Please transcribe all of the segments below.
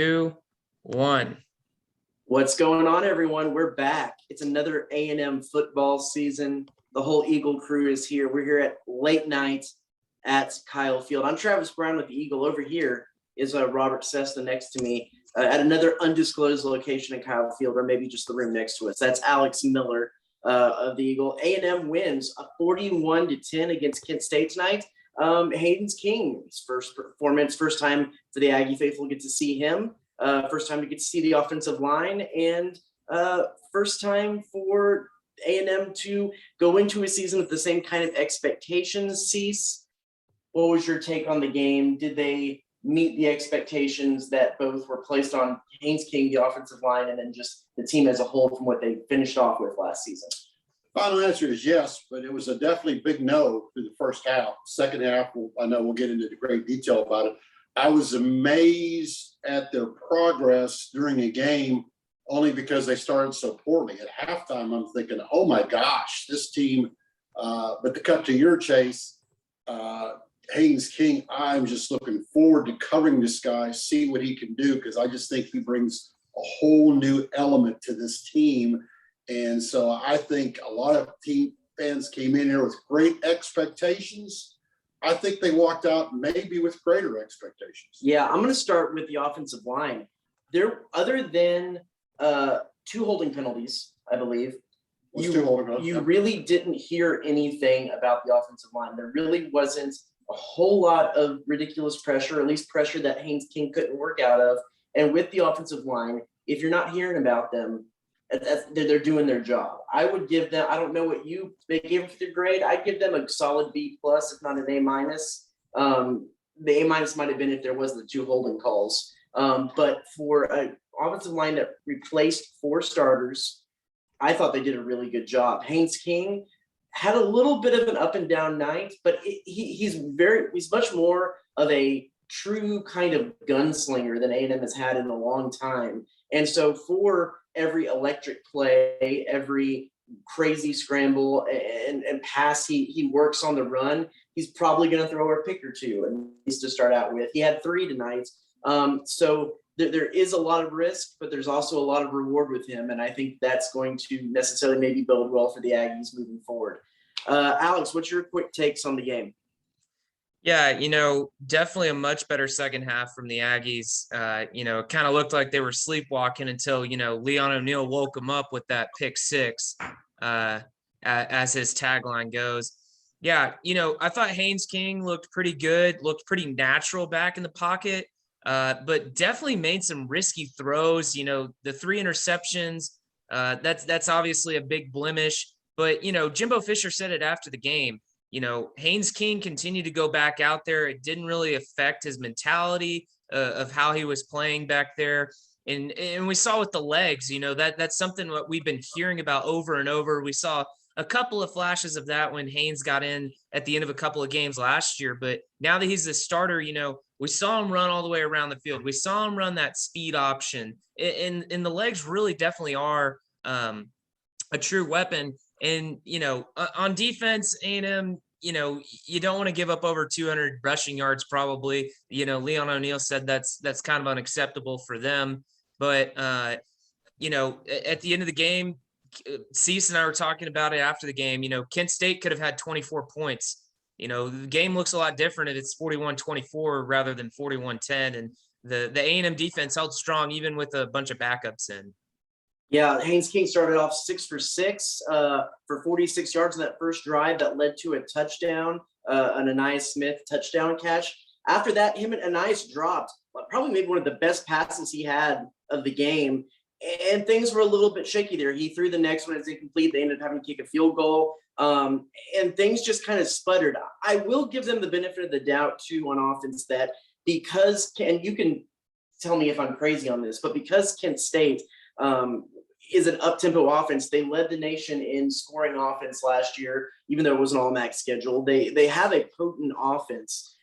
2, 1. What's going on, everyone? We're back. It's another A&M football season. The whole Eagle crew is here. We're here at late night at Kyle Field. I'm Travis Brown with the Eagle. Over here is Robert Sesta next to me at another undisclosed location in Kyle Field, or maybe just the room next to us. That's Alex Miller of the Eagle. A&M wins a 41-10 against Kent State tonight. Hayden's King's first performance, first time for the Aggie faithful get to see him. First time to get to see the offensive line, and first time for A&M to go into a season with the same kind of expectations. Cease, what was your take on the game? Did they meet the expectations that both were placed on Haynes King, the offensive line, and then just the team as a whole from what they finished off with last season? Final answer is yes, but it was a definitely big no through the first half. Second half, I know we'll get into the great detail about it. I was amazed at their progress during a game only because they started so poorly. At halftime, I'm thinking, oh my gosh, this team, but to cut to your chase, Haynes King, I'm just looking forward to covering this guy, see what he can do, because I just think he brings a whole new element to this team. And so I think a lot of team fans came in here with great expectations. I think they walked out maybe with greater expectations. Yeah, I'm going to start with the offensive line. There, other than 2 holding penalties, I believe, you really didn't hear anything about the offensive line. There really wasn't a whole lot of ridiculous pressure, at least pressure that Haynes King couldn't work out of. And with the offensive line, if you're not hearing about them, they're doing their job. I would give them, I don't know what they gave them for their grade. I'd give them a solid B+, if not an A-. The A- might have been if there wasn't the 2 holding calls. But for an offensive line that replaced 4 starters, I thought they did a really good job. Haynes King had a little bit of an up and down night, but he's much more of a true kind of gunslinger than A&M has had in a long time. And so for every electric play, every crazy scramble and pass he works on the run, he's probably going to throw a pick or 2, and he's to start out with. He had 3 tonight. So there is a lot of risk, but there's also a lot of reward with him. And I think that's going to necessarily maybe bode well for the Aggies moving forward. Alex, what's your quick takes on the game? Yeah, definitely a much better second half from the Aggies. It kind of looked like they were sleepwalking until, Leon O'Neal woke them up with that pick 6, as his tagline goes. Yeah, I thought Haynes King looked pretty good, looked pretty natural back in the pocket, but definitely made some risky throws. The 3 interceptions, that's obviously a big blemish. But, Jimbo Fisher said it after the game. Haynes King continued to go back out there. It didn't really affect his mentality of how he was playing back there. And we saw with the legs, that's something what we've been hearing about over and over. We saw a couple of flashes of that when Haynes got in at the end of a couple of games last year. But now that he's the starter, we saw him run all the way around the field. We saw him run that speed option. And the legs really definitely are a true weapon. And, on defense, A&M, you don't want to give up over 200 rushing yards probably. Leon O'Neal said that's kind of unacceptable for them. But, at the end of the game, Cease and I were talking about it after the game. Kent State could have had 24 points. The game looks a lot different if it's 41-24 rather than 41-10. And the A&M defense held strong even with a bunch of backups in. Yeah, Haynes King started off 6 for 6 for 46 yards in that first drive that led to a touchdown, an Anais Smith touchdown catch. After that, him and Anais dropped probably maybe one of the best passes he had of the game, and things were a little bit shaky there. He threw the next one as incomplete. They ended up having to kick a field goal, and things just kind of sputtered. I will give them the benefit of the doubt, too, on offense that because – and you can tell me if I'm crazy on this – but because Kent State is an up-tempo offense. They led the nation in scoring offense last year, even though it was an all-MAC schedule. They have a potent offense.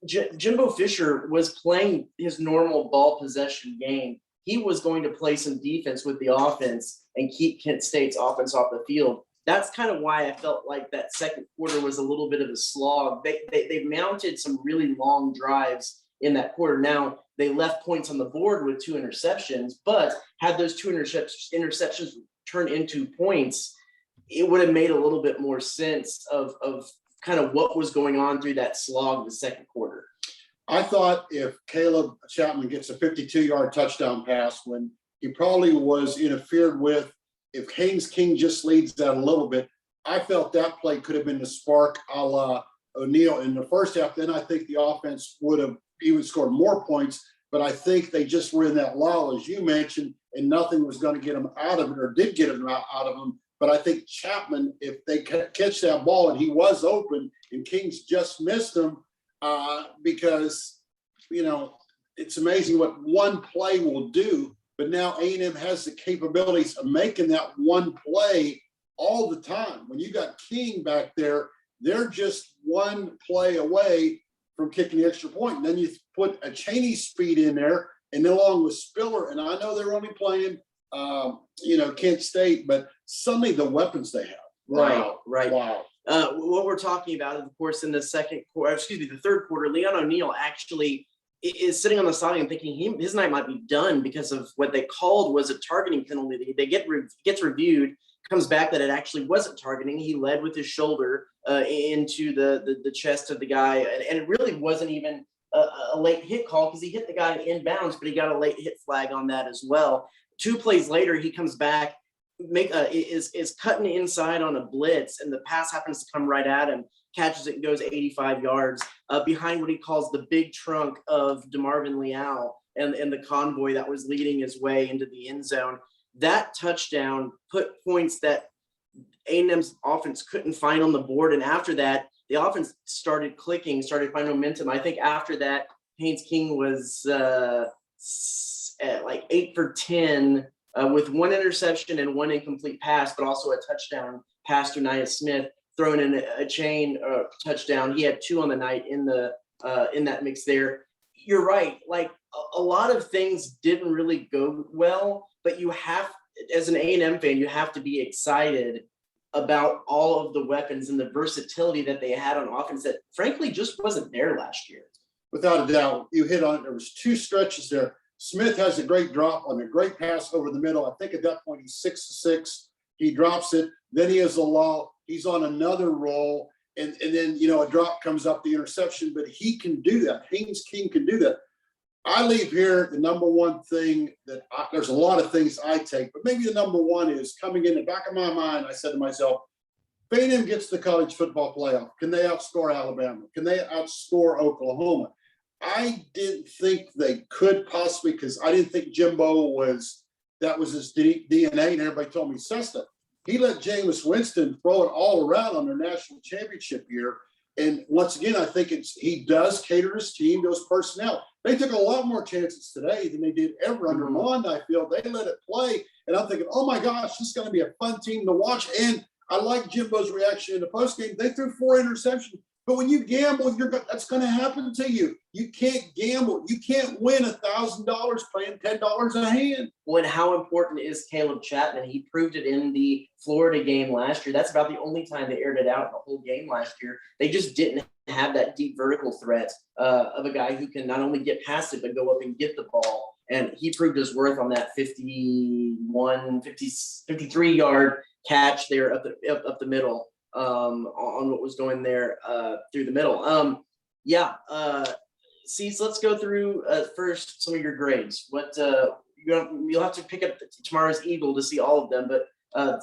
Jimbo Fisher was playing his normal ball possession game. He was going to play some defense with the offense and keep Kent State's offense off the field. That's kind of why I felt like that second quarter was a little bit of a slog. They mounted some really long drives in that quarter. Now, they left points on the board with 2 interceptions, but had those 2 interceptions turn into points, it would have made a little bit more sense of kind of what was going on through that slog of the second quarter. I thought if Caleb Chapman gets a 52-yard touchdown pass when he probably was interfered with, if Haynes King just leads that a little bit, I felt that play could have been the spark a la O'Neal in the first half. Then I think the offense would have even scored more points, but I think they just were in that lull, as you mentioned, and nothing was going to get them out of it, or did get them out of them. But I think Chapman, if they catch that ball and he was open and Kings just missed him, because, you know, it's amazing what one play will do. But now A&M has the capabilities of making that one play all the time. When you got King back there, they're just one play away from kicking the extra point. And then you put a Chaney speed in there, and then along with Spiller, and I know they're only playing, Kent State, but suddenly the weapons they have. Wow. Right. Wow. What we're talking about, of course, in the the third quarter, Leon O'Neal actually is sitting on the sideline thinking his night might be done because of what they called was a targeting penalty. Gets reviewed, comes back that it actually wasn't targeting. He led with his shoulder into the chest of the guy, and it really wasn't even a late hit call because he hit the guy inbounds, but he got a late hit flag on that as well. 2 plays later, he comes back, is cutting inside on a blitz, and the pass happens to come right at him, catches it and goes 85 yards behind what he calls the big trunk of DeMarvin Leal and the convoy that was leading his way into the end zone. That touchdown put points that A&M's offense couldn't find on the board. And after that, the offense started clicking, started finding momentum. I think after that, Haynes King was at like 8 for 10 with 1 interception and 1 incomplete pass, but also a touchdown pass to Nia Smith, throwing in a chain touchdown. He had 2 on the night in that mix there. You're right. Like a lot of things didn't really go well, but you have, as an A&M fan, you have to be excited about all of the weapons and the versatility that they had on offense that frankly just wasn't there last year. Without a doubt, you hit on it. There was 2 stretches there. Smith has a great drop on a great pass over the middle. I think at that point he's 6-6. He drops it. Then he has a lull. He's on another roll. And then, a drop comes up, the interception, but he can do that. Haynes King can do that. I leave here the number one thing there's a lot of things I take, but maybe the number one is coming in the back of my mind. I said to myself, if A&M gets the college football playoff, can they outscore Alabama? Can they outscore Oklahoma? I didn't think they could possibly, because I didn't think Jimbo that was his DNA, and everybody told me Cesta. He let Jameis Winston throw it all around on their national championship year. And once again, I think he does cater his team, those personnel. They took a lot more chances today than they did ever under Mond, I feel. They let it play. And I'm thinking, oh my gosh, this is going to be a fun team to watch. And I like Jimbo's reaction in the postgame. They threw 4 interceptions. But when you gamble, that's going to happen to you. You can't gamble. You can't win $1,000 playing $10 a hand. Well, and how important is Caleb Chapman? He proved it in the Florida game last year. That's about the only time they aired it out in the whole game last year. They just didn't have that deep vertical threat of a guy who can not only get past it, but go up and get the ball. And he proved his worth on that 53-yard catch there up the middle. On what was going there through the middle. Cease, let's go through first some of your grades. What you'll have to pick up tomorrow's Eagle to see all of them, but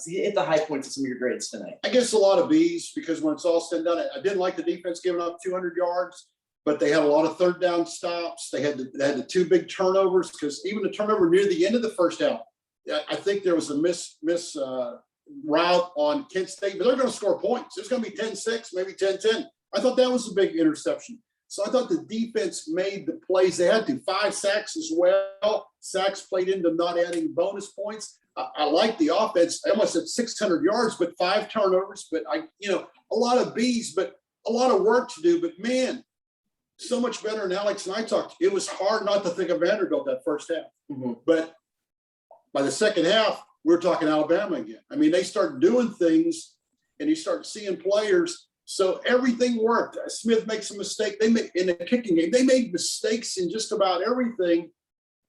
hit the high points of some of your grades tonight. I guess a lot of B's, because when it's all said and done, I didn't like the defense giving up 200 yards, but they had a lot of third down stops. They had the 2 big turnovers, because even the turnover near the end of the first half, I think there was a miss route on Kent State, but they're going to score points. It's going to be 10-6, maybe 10-10. I thought that was a big interception. So I thought the defense made the plays they had to. 5 sacks as well. Sacks played into not adding bonus points. I like the offense. I almost said 600 yards, but 5 turnovers. But a lot of B's, but a lot of work to do. But man, so much better than Alex and I talked. It was hard not to think of Vanderbilt that first half. Mm-hmm. But by the second half, we're talking Alabama again. I mean, they start doing things, and you start seeing players. So everything worked. Smith makes a mistake. They make in the kicking game. They made mistakes in just about everything.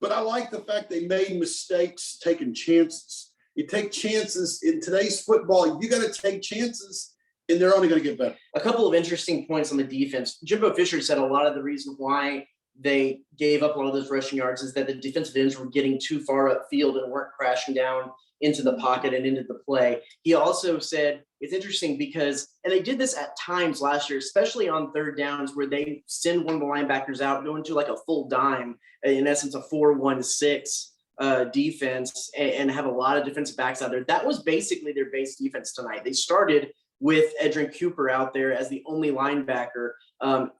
But I like the fact they made mistakes, taking chances. You take chances in today's football. You got to take chances, and they're only going to get better. A couple of interesting points on the defense. Jimbo Fisher said a lot of the reason why they gave up a lot of those rushing yards is that the defensive ends were getting too far upfield and weren't crashing down into the pocket and into the play. He also said it's interesting because, and they did this at times last year, especially on third downs where they send one of the linebackers out, go into like a full dime, in essence, a 4-1-6 defense, and have a lot of defensive backs out there. That was basically their base defense tonight. They started with Edrin Cooper out there as the only linebacker.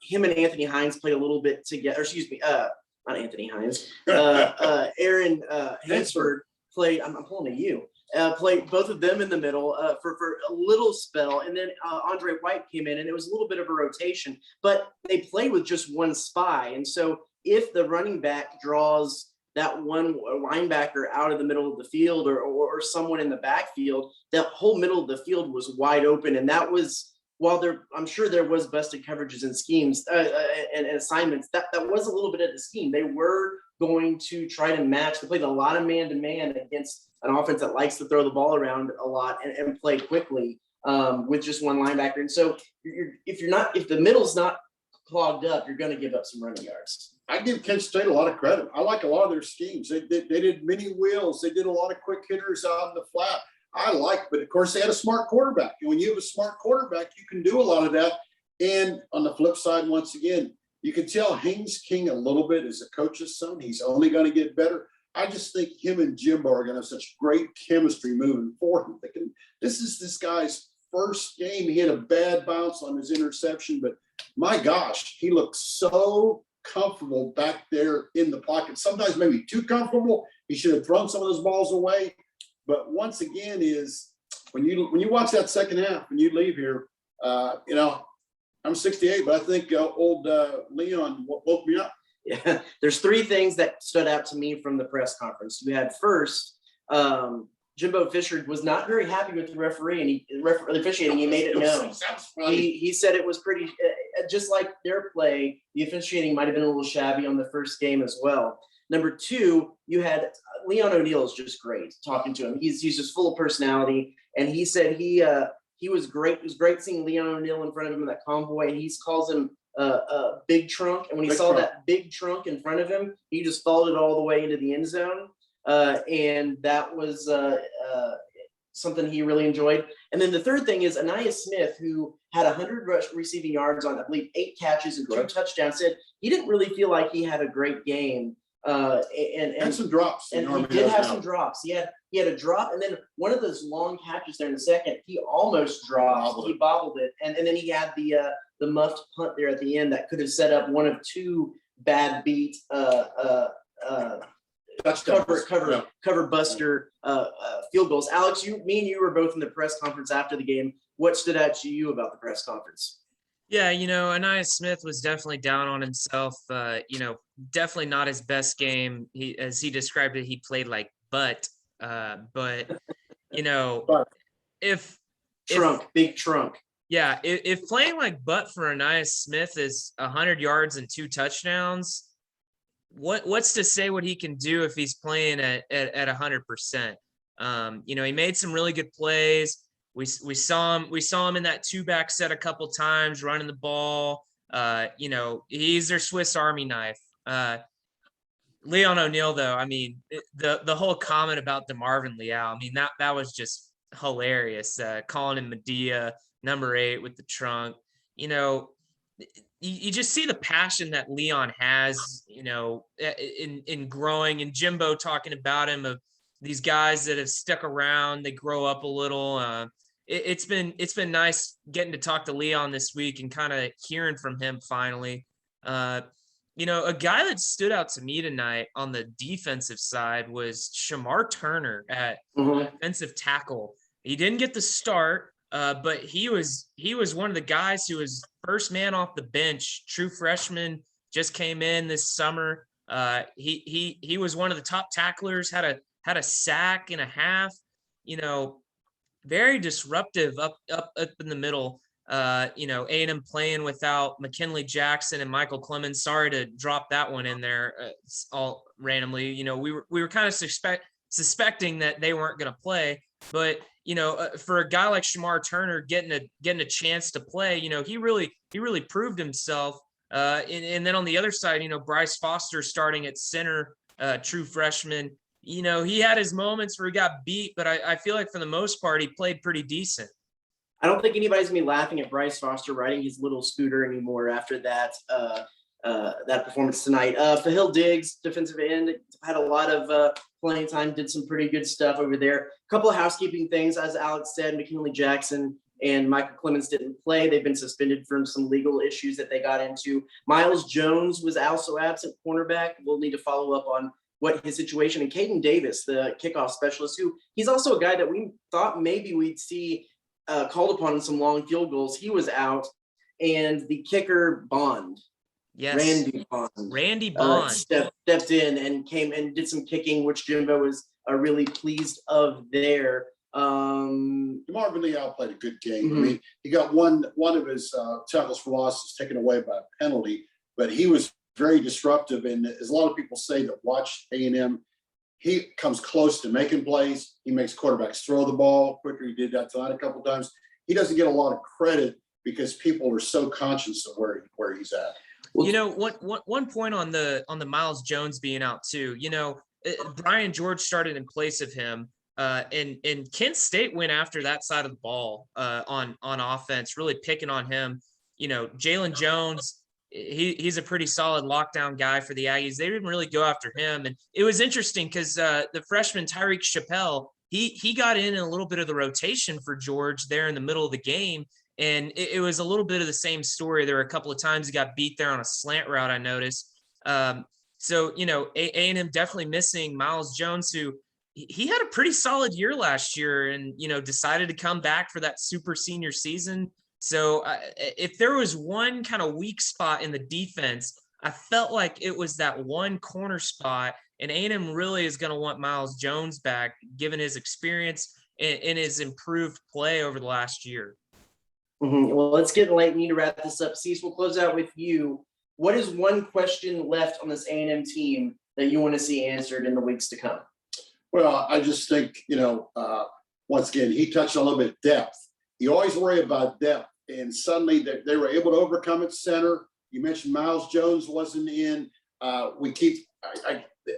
Him and Anthony Hines played a linh bit together, not Anthony Hines, Aaron Hansford played, I'm pulling a U, played both of them in the middle for a little spell. And then Andre White came in, and it was a little bit of a rotation, but they played with just one spy. And so if the running back draws that one linebacker out of the middle of the field or someone in the backfield, that whole middle of the field was wide open. And that was, while I'm sure there was busted coverages and schemes and assignments, that was a little bit of the scheme. They were going to try to match. They played a lot of man-to-man against an offense that likes to throw the ball around a lot and play quickly with just one linebacker. And so if the middle's not clogged up, you're going to give up some running yards. I give Kent State a lot of credit. I like a lot of their schemes. They did many wheels. They did a lot of quick hitters out in the flat. But of course they had a smart quarterback. And when you have a smart quarterback, you can do a lot of that. And on the flip side, once again, you can tell Haynes King a little bit as a coach's son. He's only going to get better. I just think him and Jimbo are going to have such great chemistry moving forward. This is this guy's first game. He had a bad bounce on his interception, but my gosh, he looks so comfortable back there in the pocket. Sometimes maybe too comfortable. He should have thrown some of those balls away. But once again, is when you watch that second half, when you leave here, I'm 68, but I think old Leon woke me up. Yeah, there's three things that stood out to me from the press conference. You had first, Jimbo Fisher was not very happy with the referee and the officiating. He made it known. He said it was pretty, just like their play, the officiating might have been a little shabby on the first game as well. Number two, you had Leon O'Neal is just great talking to him. He's just full of personality. And he said he was great. It was great seeing Leon O'Neal in front of him in that convoy. And he calls him Big Trunk. And when he saw that big trunk in front of him, he just followed it all the way into the end zone. And that was something he really enjoyed. And then the third thing is Anaya Smith, who had 100 receiving yards on, I believe, 8 catches and 2 touchdowns, said he didn't really feel like he had a great game. And some drops. And he did have some drops. He had a drop, and then one of those long catches there in the second, he almost dropped. He bobbled it, and then he had the muffed punt there at the end that could have set up one of 2 bad beat cover buster field goals. Alex, me and you were both in the press conference after the game. What stood out to you about the press conference? Yeah, Anaya Smith was definitely down on himself. Definitely not his best game. As he described it, he played like butt. Big trunk. Yeah, if playing like butt for Anaya Smith is 100 yards and 2 touchdowns, what's to say what he can do if he's playing at 100%? He made some really good plays. We saw him in that 2-back set a couple times running the ball. He's their Swiss Army knife. Leon O'Neal, though, I mean, the whole comment about DeMarvin Leal, I mean, that was just hilarious. Calling him Medea, number 8 with the trunk. You just see the passion that Leon has, in growing, and Jimbo talking about him, of these guys that have stuck around, they grow up a little. It's been nice getting to talk to Leon this week and kind of hearing from him finally. A guy that stood out to me tonight on the defensive side was Shamar Turner at defensive tackle. He didn't get the start, but he was one of the guys who was first man off the bench. True freshman, just came in this summer. He was one of the top tacklers. Had a sack and a half. Very disruptive up in the middle. A&M playing without McKinley Jackson and Michael Clemens. Sorry to drop that one in there all randomly. We were kind of suspecting that they weren't going to play, but for a guy like Shamar Turner getting a chance to play, he really proved himself. And then on the other side, Bryce Foster starting at center, true freshman. He had his moments where he got beat, but I feel like for the most part, he played pretty decent. I don't think anybody's gonna be laughing at Bryce Foster riding his little scooter anymore after that performance tonight. Fahil Diggs, defensive end, had a lot of playing time, did some pretty good stuff over there. A couple of housekeeping things, as Alex said, McKinley Jackson and Michael Clemens didn't play. They've been suspended from some legal issues that they got into. Miles Jones was also absent, cornerback. We'll need to follow up on what his situation. And Caden Davis, the kickoff specialist, who he's also a guy that we thought maybe we'd see called upon in some long field goals. He was out. And the kicker, Bond. Yes. Randy Bond stepped in and came and did some kicking, which Jimbo was really pleased of there. Marvin Leal played a good game. I mean, he got one of his tackles for losses taken away by a penalty, but he was very disruptive. And as a lot of people say that watch A&M, he comes close to making plays. He makes quarterbacks throw the ball quicker. He did that tonight a couple of times. He doesn't get a lot of credit because people are so conscious of where he's at. One point on the Miles Jones being out too. Brian George started in place of him, and Kent State went after that side of the ball on offense, really picking on him. Jalen Jones, he's a pretty solid lockdown guy for the Aggies. They didn't really go after him, and it was interesting because the freshman Tyreek Chappelle, he got in a little bit of the rotation for George there in the middle of the game. And it was a little bit of the same story. There were a couple of times he got beat there on a slant route, I noticed. So A&M definitely missing Miles Jones, who he had a pretty solid year last year and, decided to come back for that super senior season. So if there was one kind of weak spot in the defense, I felt like it was that one corner spot. And A&M really is going to want Miles Jones back, given his experience and his improved play over the last year. Well, let's get late. We need to wrap this up. Cease, we'll close out with you. What is one question left on this A&M team that you want to see answered in the weeks to come? Well, I just think, once again, he touched on a little bit of depth. You always worry about depth, and suddenly they were able to overcome at center. You mentioned Miles Jones wasn't in.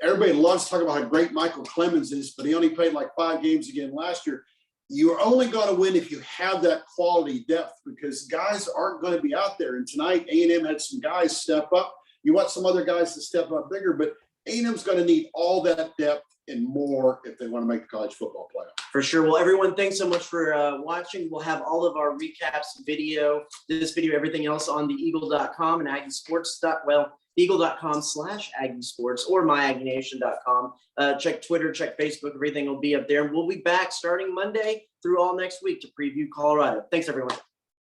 Everybody loves talking about how great Michael Clemens is, but he only played like 5 games again last year. You're only going to win if you have that quality depth, because guys aren't going to be out there. And tonight, A&M had some guys step up. You want some other guys to step up bigger, but A&M's going to need all that depth and more if they want to make the college football playoff. For sure. Well, everyone, thanks so much for watching. We'll have all of our recaps, this video, everything else on the eagle.com and eagle.com/Aggie Sports or myaggienation.com. Check Twitter, check Facebook, everything will be up there. And we'll be back starting Monday through all next week to preview Colorado. Thanks, everyone.